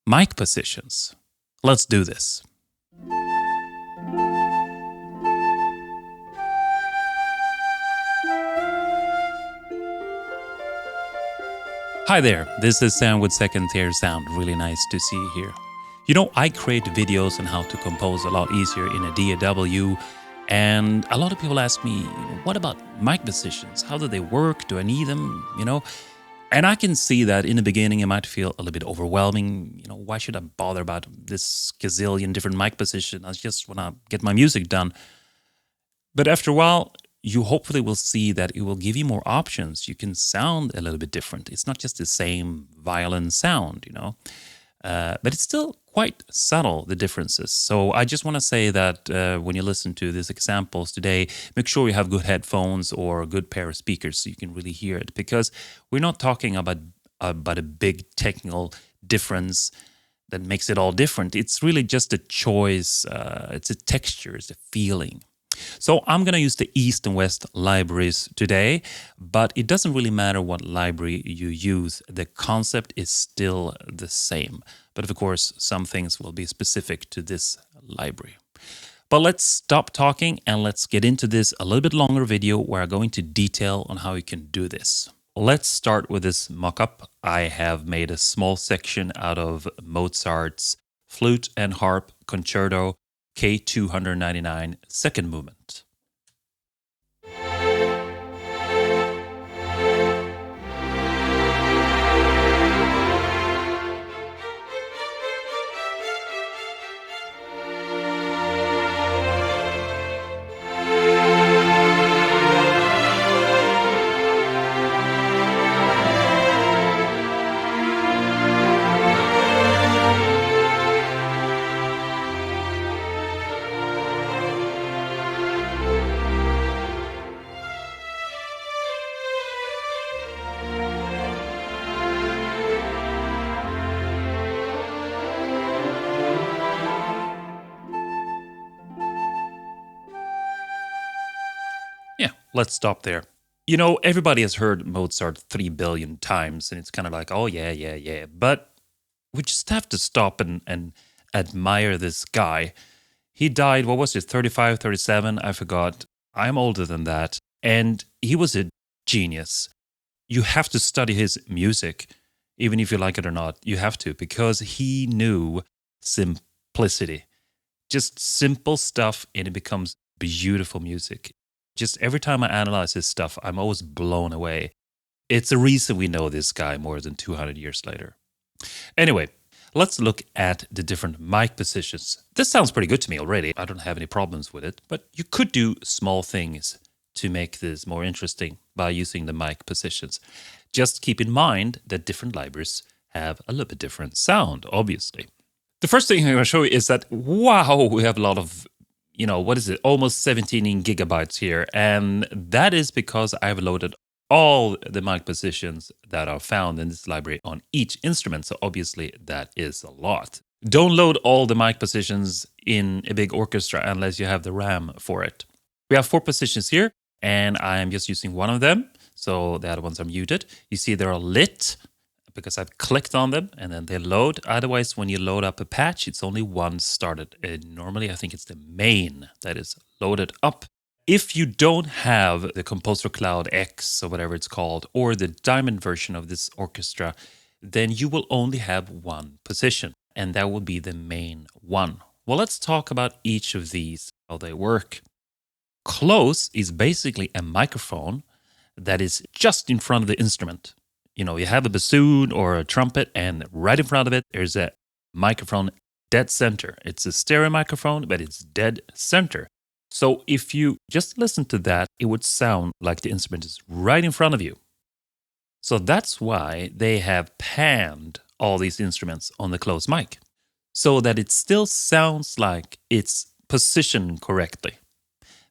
mic positions. Let's do this. Hi there, this is Sam with Second Tier Sound. Really nice to see you here. You know, I create videos on how to compose a lot easier in a DAW, and a lot of people ask me, what about mic positions? How do they work? Do I need them? And I can see that in the beginning it might feel a little bit overwhelming. Why should I bother about this gazillion different mic positions? I just want to get my music done. But after a while, you hopefully will see that it will give you more options. You can sound a little bit different. It's not just the same violin sound, but it's still quite subtle, the differences. So I just want to say that when you listen to these examples today, make sure you have good headphones or a good pair of speakers so you can really hear it. Because we're not talking about a big technical difference that makes it all different. It's really just a choice. It's a texture, it's a feeling. So I'm going to use the East and West libraries today, but it doesn't really matter what library you use. The concept is still the same. But of course, some things will be specific to this library. But let's stop talking and let's get into this a little bit longer video where I'm going to detail on how you can do this. Let's start with this mock-up. I have made a small section out of Mozart's Flute and Harp Concerto K299 second movement. Yeah, let's stop there. Everybody has heard Mozart 3 billion times, and it's kind of like, oh, yeah. But we just have to stop and admire this guy. He died, what was it, 35, 37? I forgot. I'm older than that. And he was a genius. You have to study his music, even if you like it or not. You have to, because he knew simplicity. Just simple stuff, and it becomes beautiful music. Just every time I analyze his stuff, I'm always blown away. It's a reason we know this guy more than 200 years later. Anyway, let's look at the different mic positions. This sounds pretty good to me already. I don't have any problems with it, but you could do small things to make this more interesting by using the mic positions. Just keep in mind that different libraries have a little bit different sound, obviously. The first thing I'm going to show you is that, wow, we have a lot of almost 17 gigabytes here. And that is because I've loaded all the mic positions that are found in this library on each instrument. So obviously that is a lot. Don't load all the mic positions in a big orchestra unless you have the RAM for it. We have 4 positions here, and I'm just using one of them. So the other ones are muted. You see they're lit because I've clicked on them and then they load. Otherwise, when you load up a patch, it's only one started. Normally, I think it's the main that is loaded up. If you don't have the Composer Cloud X or whatever it's called, or the Diamond version of this orchestra, then you will only have one position, and that will be the main one. Well, let's talk about each of these, how they work. Close is basically a microphone that is just in front of the instrument. You have a bassoon or a trumpet, and right in front of it, there's a microphone dead center. It's a stereo microphone, but it's dead center. So if you just listen to that, it would sound like the instrument is right in front of you. So that's why they have panned all these instruments on the closed mic, so that it still sounds like it's positioned correctly.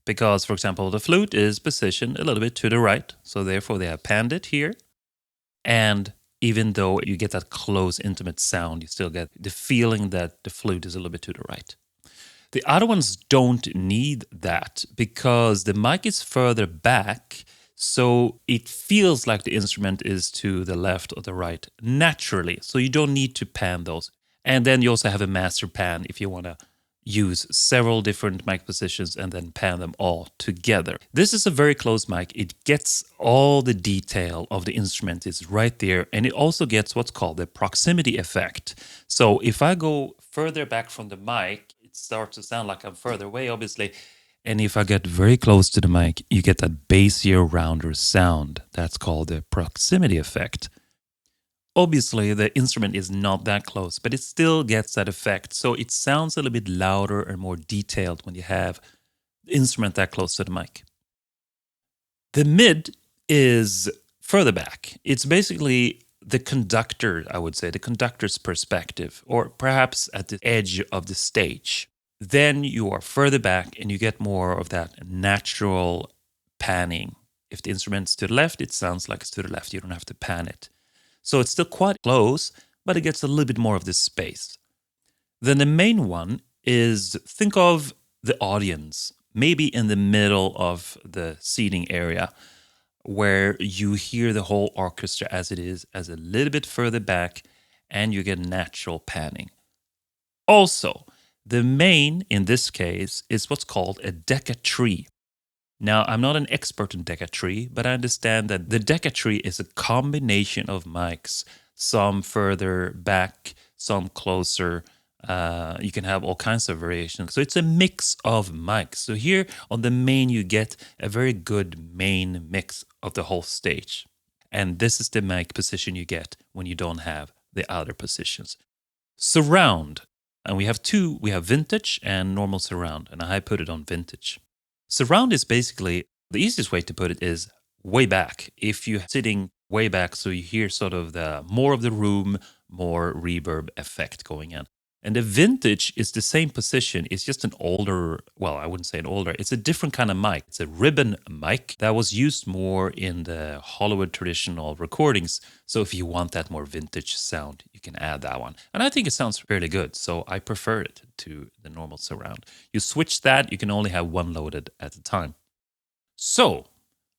Because, for example, the flute is positioned a little bit to the right, so therefore they have panned it here. And even though you get that close, intimate sound, you still get the feeling that the flute is a little bit to the right. The other ones don't need that because the mic is further back, so it feels like the instrument is to the left or the right naturally. So you don't need to pan those. And then you also have a master pan if you want to use several different mic positions and then pan them all together. This is a very close mic. It gets all the detail of the instrument is right there, and it also gets what's called the proximity effect. So if I go further back from the mic, it starts to sound like I'm further away, obviously. And if I get very close to the mic, you get that bassier, rounder sound. That's called the proximity effect. Obviously, the instrument is not that close, but it still gets that effect. So it sounds a little bit louder and more detailed when you have the instrument that close to the mic. The mid is further back. It's basically the conductor, I would say, the conductor's perspective, or perhaps at the edge of the stage. Then you are further back and you get more of that natural panning. If the instrument's to the left, it sounds like it's to the left. You don't have to pan it. So it's still quite close, but it gets a little bit more of this space. Then the main one is, think of the audience, maybe in the middle of the seating area, where you hear the whole orchestra as it is, as a little bit further back, and you get natural panning. Also, the main in this case is what's called a decatree. Now, I'm not an expert in decatree, but I understand that the decatree is a combination of mics, some further back, some closer. You can have all kinds of variations. So it's a mix of mics. So here on the main, you get a very good main mix of the whole stage. And this is the mic position you get when you don't have the other positions. Surround. And we have two. We have vintage and normal surround. And I put it on vintage. Surround is basically, the easiest way to put it is way back. If you're sitting way back, so you hear sort of the more of the room, more reverb effect going in. And the vintage is the same position. It's just an older, well, I wouldn't say an older, it's a different kind of mic. It's a ribbon mic that was used more in the Hollywood traditional recordings. So if you want that more vintage sound, you can add that one. And I think it sounds fairly good. So I prefer it to the normal surround. You switch that, you can only have one loaded at a time. So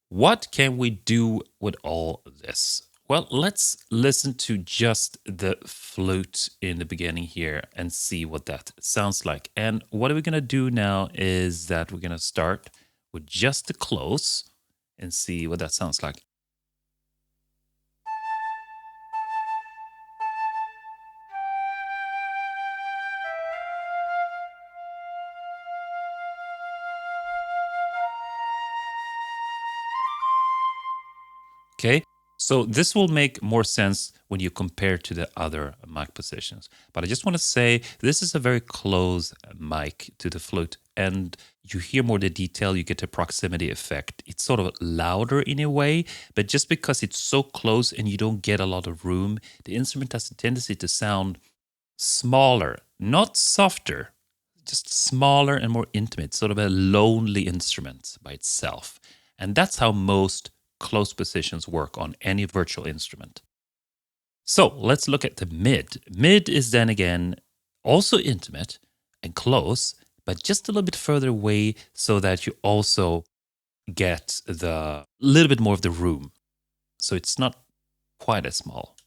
what can we do with all this? Well, let's listen to just the flute in the beginning here and see what that sounds like. And what we're going to do now is that we're going to start with just the close and see what that sounds like. Okay, so this will make more sense when you compare to the other mic positions. But I just want to say this is a very close mic to the flute, and you hear more the detail, you get a proximity effect. It's sort of louder in a way, but just because it's so close and you don't get a lot of room, the instrument has a tendency to sound smaller, not softer, just smaller and more intimate, sort of a lonely instrument by itself. And that's how most close positions work on any virtual instrument. So let's look at the mid. Mid is then again also intimate and close, but just a little bit further away so that you also get the little bit more of the room. So it's not quite as small.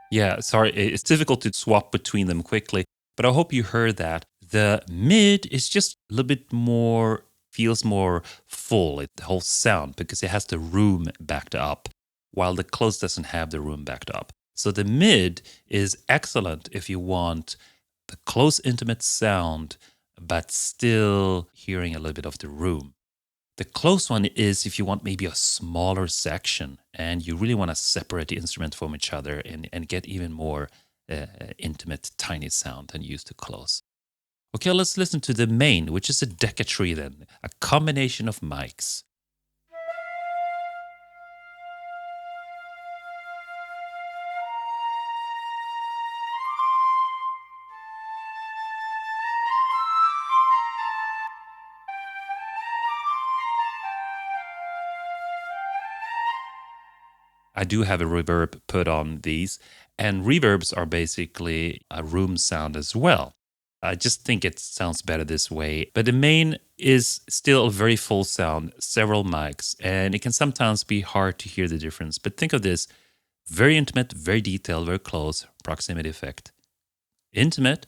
Yeah, sorry, it's difficult to swap between them quickly, but I hope you heard that. The mid is just a little bit more, feels more full, the whole sound, because it has the room backed up, while the close doesn't have the room backed up. So the mid is excellent if you want the close, intimate sound, but still hearing a little bit of the room. The close one is if you want maybe a smaller section and you really want to separate the instrument from each other and get even more intimate, tiny sound and use the close. Okay, let's listen to the main, which is a decatree then, a combination of mics. I do have a reverb put on these, and reverbs are basically a room sound as well. I just think it sounds better this way. But the main is still a very full sound, several mics, and it can sometimes be hard to hear the difference. But think of this: very intimate, very detailed, very close, proximity effect. Intimate,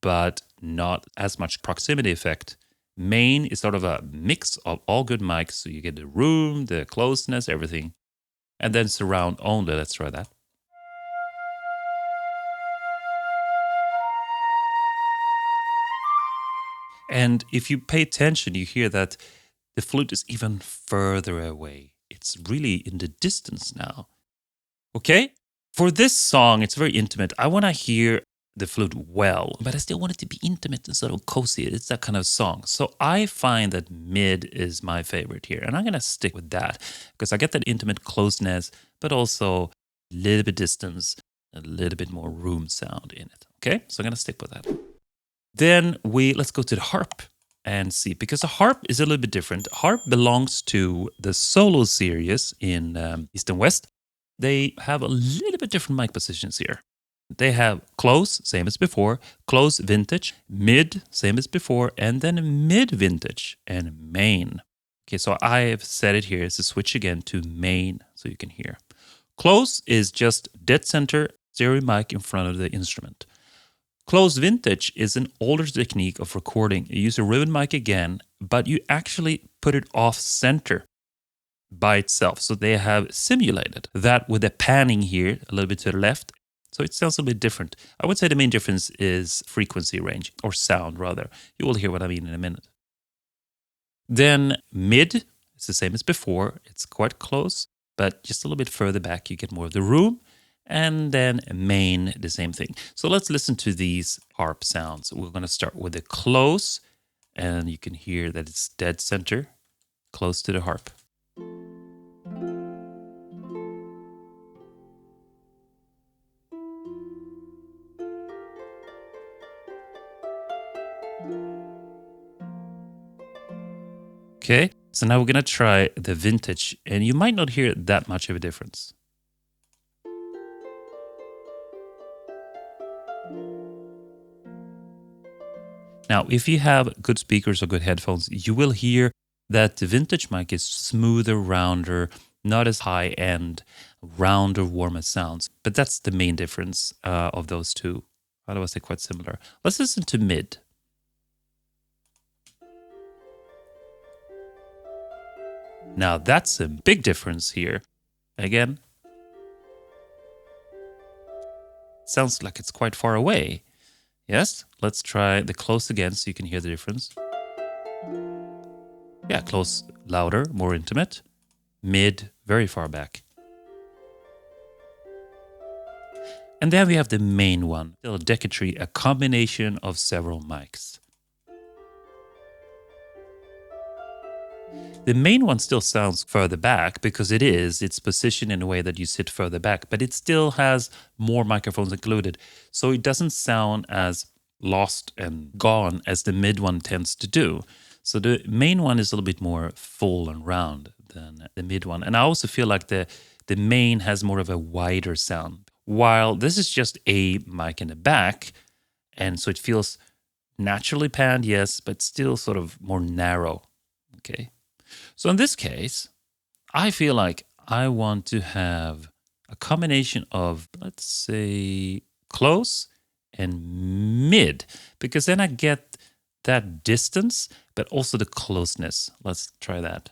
but not as much proximity effect. Main is sort of a mix of all good mics, so you get the room, the closeness, everything. And then surround only, let's try that. And if you pay attention, you hear that the flute is even further away. It's really in the distance now. Okay? For this song, it's very intimate. I want to hear the flute well, but I still want it to be intimate and sort of cozy. It's that kind of song. So I find that mid is my favorite here. And I'm going to stick with that because I get that intimate closeness, but also a little bit distance, a little bit more room sound in it. Okay? So I'm going to stick with that. Then let's go to the harp and see, because the harp is a little bit different. Harp belongs to the solo series in East and West. They have a little bit different mic positions here. They have close, same as before, close vintage, mid, same as before, and then mid vintage and main. Okay, so I have set it here to switch again to main so you can hear. Close is just dead center, stereo mic in front of the instrument. Close vintage is an older technique of recording. You use a ribbon mic again, but you actually put it off center by itself. So they have simulated that with a panning here, a little bit to the left. So it sounds a little bit different. I would say the main difference is frequency range, or sound rather. You will hear what I mean in a minute. Then mid is the same as before. It's quite close, but just a little bit further back, you get more of the room. And then main, the same thing. So let's listen to these harp sounds. We're going to start with the close, and you can hear that it's dead center, close to the harp. Okay, so now we're going to try the vintage, and you might not hear that much of a difference. Now, if you have good speakers or good headphones, you will hear that the vintage mic is smoother, rounder, not as high-end, rounder, warmer sounds. But that's the main difference of those two. Otherwise, they're quite similar. Let's listen to mid. Now, that's a big difference here. Again, sounds like it's quite far away. Yes, let's try the close again so you can hear the difference. Yeah, close, louder, more intimate. Mid, very far back. And then we have the main one, still a decatry, a combination of several mics. The main one still sounds further back because it's positioned in a way that you sit further back, but it still has more microphones included. So it doesn't sound as lost and gone as the mid one tends to do. So the main one is a little bit more full and round than the mid one. And I also feel like the main has more of a wider sound, while this is just a mic in the back. And so it feels naturally panned, yes, but still sort of more narrow. Okay. So in this case, I feel like I want to have a combination of, let's say, close and mid, because then I get that distance, but also the closeness. Let's try that.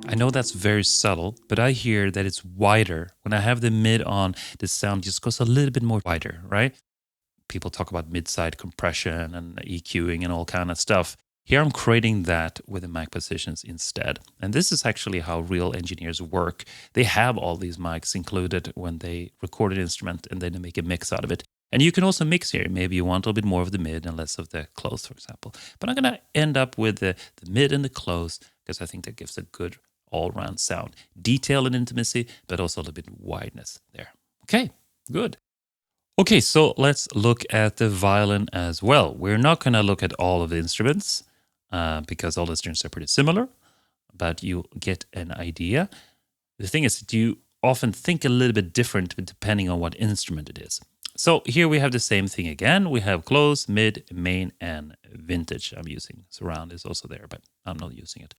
I know that's very subtle, but I hear that it's wider. When I have the mid on, the sound just goes a little bit more wider, right? People talk about mid-side compression and EQing and all kind of stuff. Here I'm creating that with the mic positions instead. And this is actually how real engineers work. They have all these mics included when they record an instrument, and then they make a mix out of it. And you can also mix here. Maybe you want a little bit more of the mid and less of the close, for example. But I'm going to end up with the mid and the close because I think that gives a good all-round sound. Detail and intimacy, but also a little bit wideness there. Okay, good. Okay, so let's look at the violin as well. We're not going to look at all of the instruments because all the instruments are pretty similar, but you get an idea. The thing is that you often think a little bit different depending on what instrument it is. So here we have the same thing again. We have close, mid, main, and vintage. I'm using surround is also there, but I'm not using it.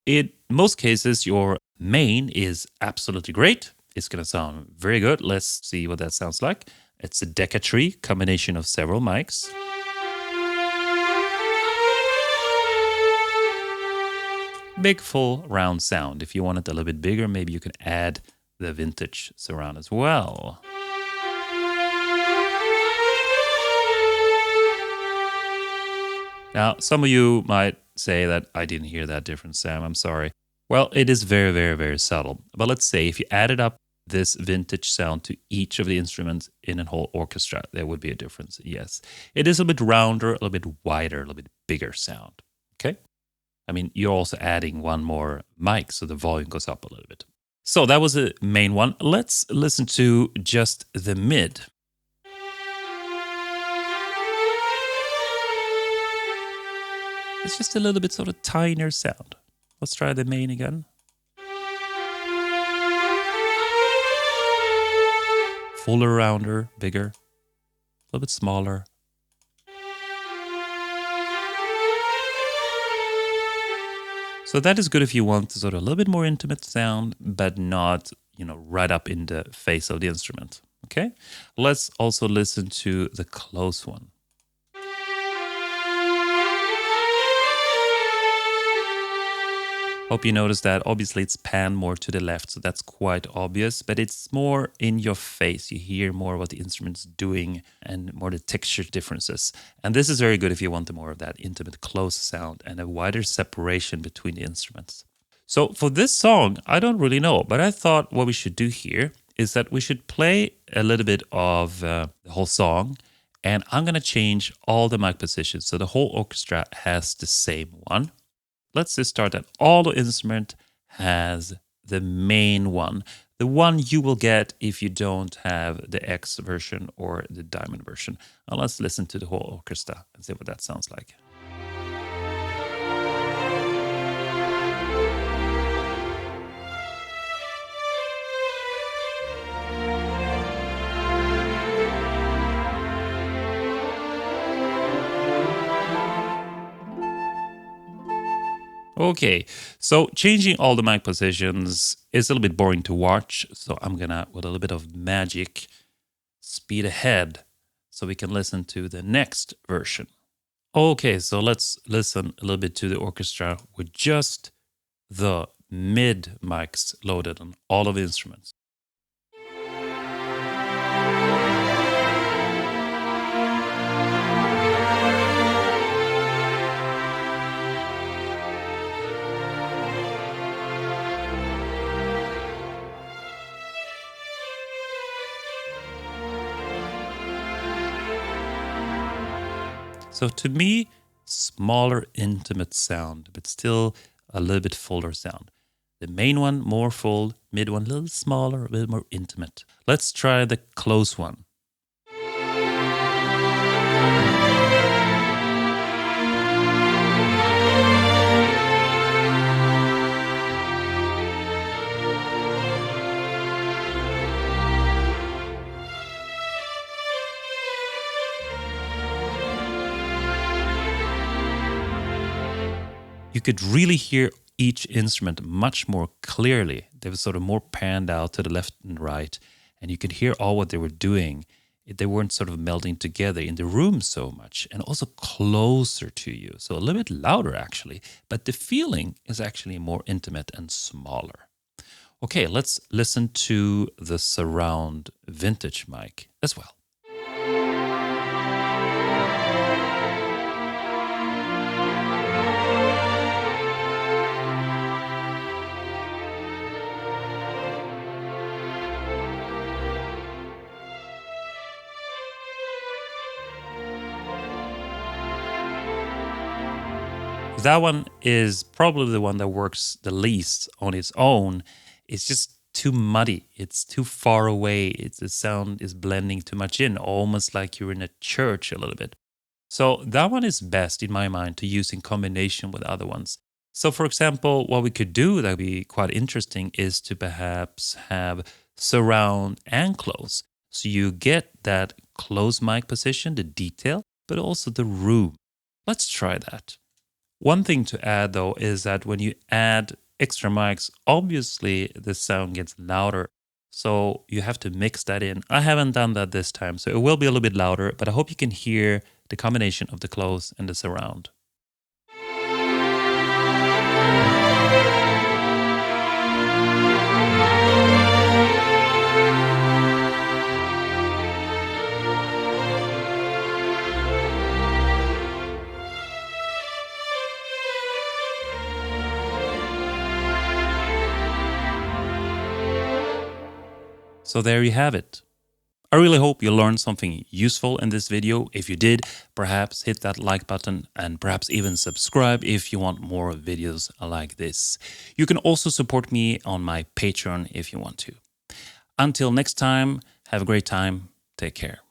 In most cases, your main is absolutely great. It's going to sound very good. Let's see what that sounds like. It's a Deca tree, combination of several mics. Big, full, round sound. If you want it a little bit bigger, maybe you can add the vintage surround as well. Now, some of you might say that I didn't hear that difference, Sam. I'm sorry. Well, it is very, very, very subtle. But let's say if you added up this vintage sound to each of the instruments in a whole orchestra, there would be a difference. Yes. It is a little bit rounder, a little bit wider, a little bit bigger sound. Okay? I mean, you're also adding one more mic, so the volume goes up a little bit. So that was the main one. Let's listen to just the mid. It's just a little bit sort of tinier sound. Let's try the main again. Fuller, rounder, bigger, a little bit smaller. So that is good if you want sort of a little bit more intimate sound, but not, right up in the face of the instrument. Okay? Let's also listen to the close one. Hope you notice that. Obviously, it's panned more to the left, so that's quite obvious, but it's more in your face. You hear more what the instrument's doing and more the texture differences. And this is very good if you want more of that intimate, close sound and a wider separation between the instruments. So for this song, I don't really know, but I thought what we should do here is that we should play a little bit of the whole song, and I'm going to change all the mic positions so the whole orchestra has the same one. Let's just start that all the instrument has the main one, the one you will get if you don't have the X version or the diamond version. Now let's listen to the whole orchestra and see what that sounds like. Okay, so changing all the mic positions is a little bit boring to watch, so I'm gonna, with a little bit of magic, speed ahead so we can listen to the next version. Okay, so let's listen a little bit to the orchestra with just the mid mics loaded on all of the instruments. So to me, smaller, intimate sound, but still a little bit fuller sound. The main one, more full, mid one, a little smaller, a bit more intimate. Let's try the close one. You could really hear each instrument much more clearly. They were sort of more panned out to the left and right, and you could hear all what they were doing. They weren't sort of melding together in the room so much, and also closer to you. So a little bit louder, actually, but the feeling is actually more intimate and smaller. Okay, let's listen to the surround vintage mic as well. That one is probably the one that works the least on its own. It's just too muddy. It's too far away. The sound is blending too much in, almost like you're in a church a little bit. So that one is best in my mind to use in combination with other ones. So for example, what we could do that would be quite interesting is to perhaps have surround and close. So you get that close mic position, the detail, but also the room. Let's try that. One thing to add though is that when you add extra mics, obviously the sound gets louder. So you have to mix that in. I haven't done that this time, so it will be a little bit louder, but I hope you can hear the combination of the close and the surround. So there you have it. I really hope you learned something useful in this video. If you did, perhaps hit that like button and perhaps even subscribe if you want more videos like this. You can also support me on my Patreon if you want to. Until next time, have a great time. Take care.